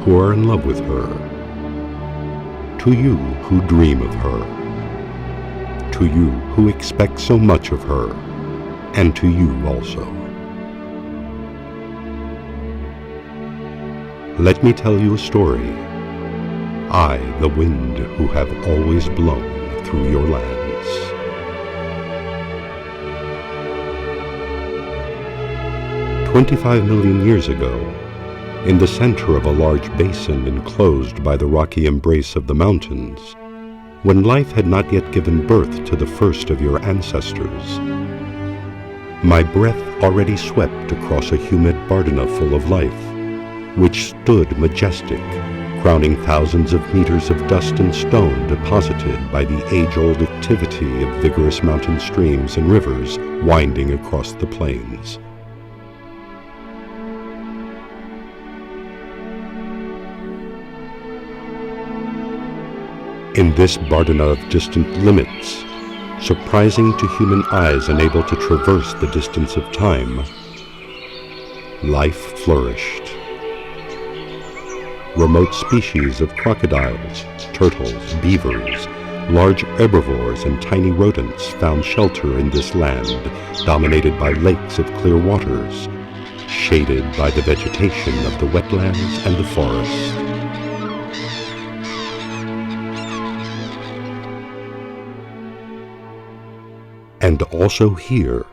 who are in love with her, to you who dream of her, to you who expect so much of her, and to you also. Let me tell you a story. I, the wind who have always blown through your lands. 25 million years ago, in the center of a large basin enclosed by the rocky embrace of the mountains, when life had not yet given birth to the first of your ancestors, my breath already swept across a humid Bardena full of life, which stood majestic, crowning thousands of meters of dust and stone deposited by the age-old activity of vigorous mountain streams and rivers winding across the plains. In this Bardena of distant limits, surprising to human eyes unable to traverse the distance of time, life flourished. Remote species of crocodiles, turtles, beavers, large herbivores, and tiny rodents found shelter in this land dominated by lakes of clear waters, shaded by the vegetation of the wetlands and the forest. And also here,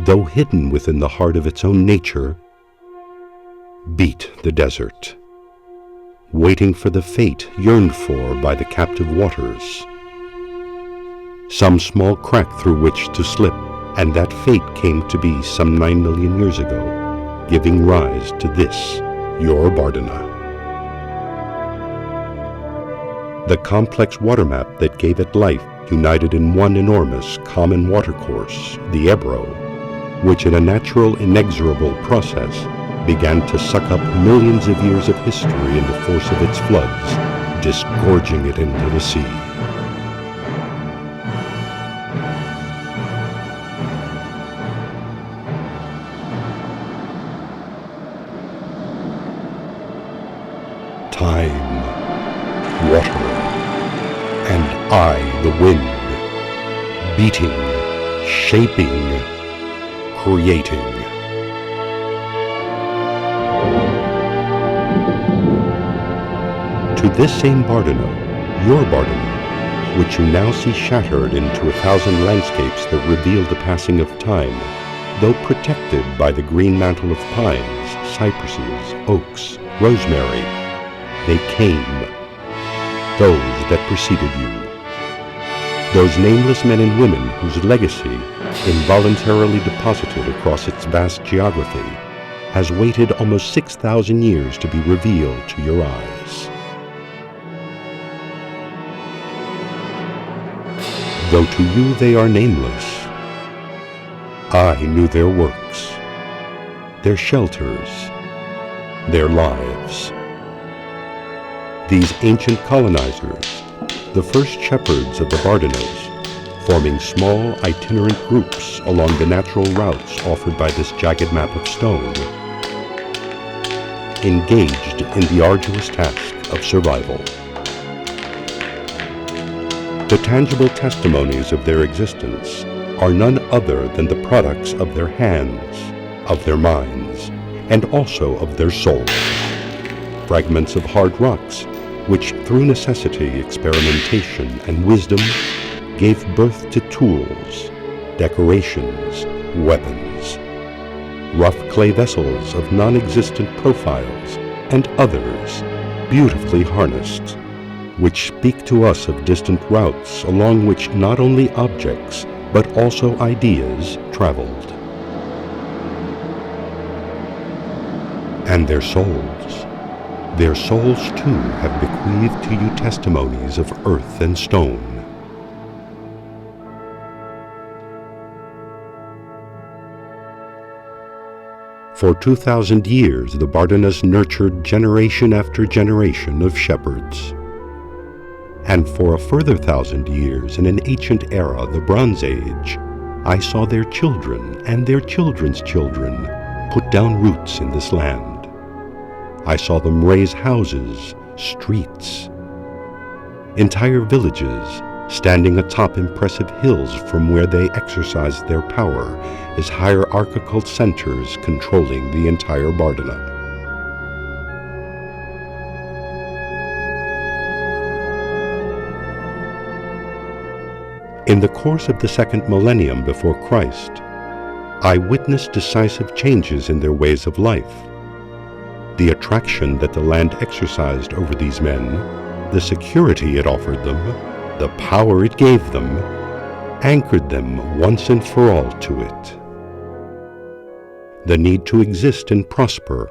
though hidden within the heart of its own nature, beat the desert, waiting for the fate yearned for by the captive waters. Some small crack through which to slip, and that fate came to be some 9 million years ago, giving rise to this, your Bardena. The complex water map that gave it life united in one enormous common watercourse, the Ebro, which in a natural, inexorable process began to suck up millions of years of history in the force of its floods, disgorging it into the sea. Time, water, and I, the wind, beating, shaping, creating. To this same Bardena, your Bardena, which you now see shattered into 1,000 landscapes that reveal the passing of time, though protected by the green mantle of pines, cypresses, oaks, rosemary, they came, those that preceded you. Those nameless men and women whose legacy, involuntarily deposited across its vast geography, has waited almost 6,000 years to be revealed to your eyes. Though to you they are nameless, I knew their works, their shelters, their lives. These ancient colonizers, the first shepherds of the Bardenas, forming small itinerant groups along the natural routes offered by this jagged map of stone, engaged in the arduous task of survival. The tangible testimonies of their existence are none other than the products of their hands, of their minds, and also of their souls. Fragments of hard rocks, which through necessity, experimentation, and wisdom gave birth to tools, decorations, weapons, rough clay vessels of non-existent profiles, and others, beautifully harnessed, which speak to us of distant routes along which not only objects, but also ideas traveled. And their souls too have bequeathed to you testimonies of earth and stone. For 2,000 years, the Bardenas nurtured generation after generation of shepherds. And for a further 1,000 years, in an ancient era, the Bronze Age, I saw their children and their children's children put down roots in this land, I saw them raise houses, streets, entire villages, standing atop impressive hills from where they exercised their power as hierarchical centers controlling the entire Bardena. In the course of the second millennium before Christ, I witnessed decisive changes in their ways of life. The attraction that the land exercised over these men, the security it offered them, the power it gave them, anchored them once and for all to it. The need to exist and prosper,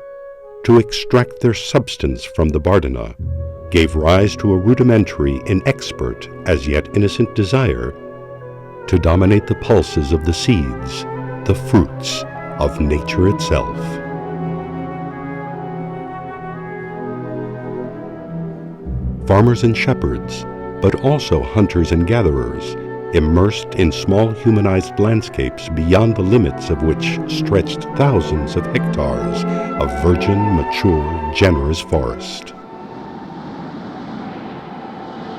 to extract their substance from the Bardena, gave rise to a rudimentary, inexpert, as yet innocent desire to dominate the pulses of the seeds, the fruits of nature itself. Farmers and shepherds, but also hunters and gatherers, immersed in small humanized landscapes beyond the limits of which stretched thousands of hectares of virgin, mature, generous forest.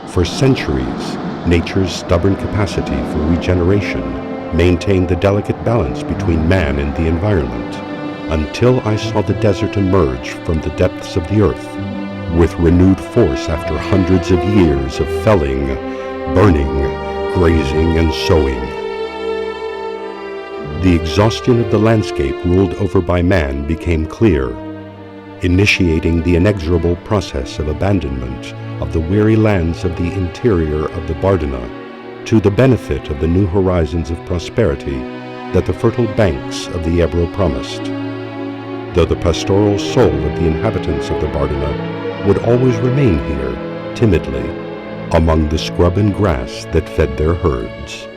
For centuries, nature's stubborn capacity for regeneration maintained the delicate balance between man and the environment, until I saw the desert emerge from the depths of the earth with renewed force after hundreds of years of felling, burning, grazing, and sowing. The exhaustion of the landscape ruled over by man became clear, initiating the inexorable process of abandonment of the weary lands of the interior of the Bardena to the benefit of the new horizons of prosperity that the fertile banks of the Ebro promised, though the pastoral soul of the inhabitants of the Bardena would always remain here, timidly, among the scrub and grass that fed their herds.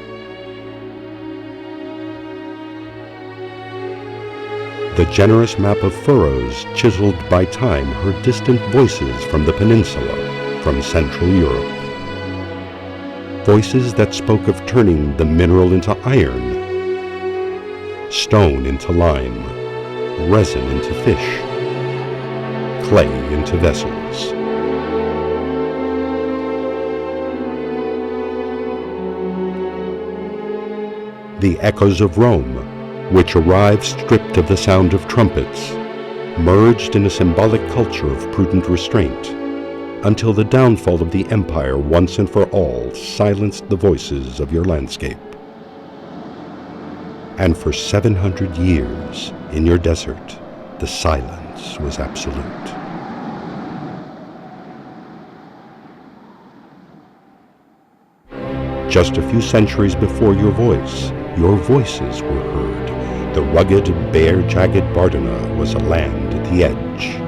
The generous map of furrows chiseled by time heard distant voices from the peninsula, from Central Europe. Voices that spoke of turning the mineral into iron, stone into lime, resin into fish, clay into vessels. The echoes of Rome, which arrived stripped of the sound of trumpets, merged in a symbolic culture of prudent restraint, until the downfall of the empire once and for all silenced the voices of your landscape. And for 700 years, in your desert, the silence was absolute. Just a few centuries before your voices were heard. The rugged, bare, jagged Bardena was a land at the edge.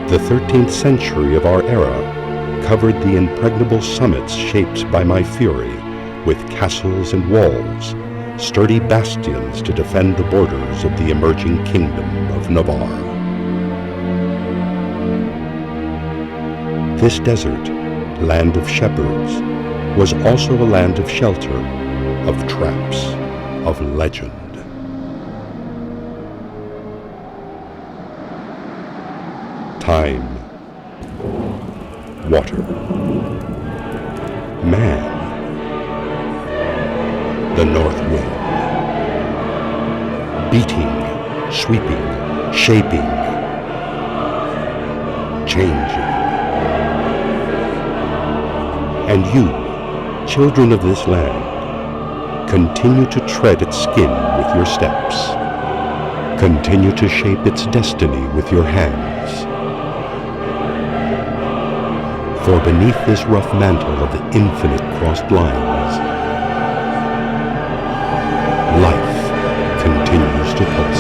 The 13th century of our era covered the impregnable summits shaped by my fury with castles and walls, sturdy bastions to defend the borders of the emerging kingdom of Navarre. This desert, land of shepherds, was also a land of shelter, of traps, of legend. Time, water, man, the north wind, beating, sweeping, shaping, changing. And you, children of this land, continue to tread its skin with your steps. Continue to shape its destiny with your hands. For beneath this rough mantle of the infinite crossed lines, life continues to pulsate.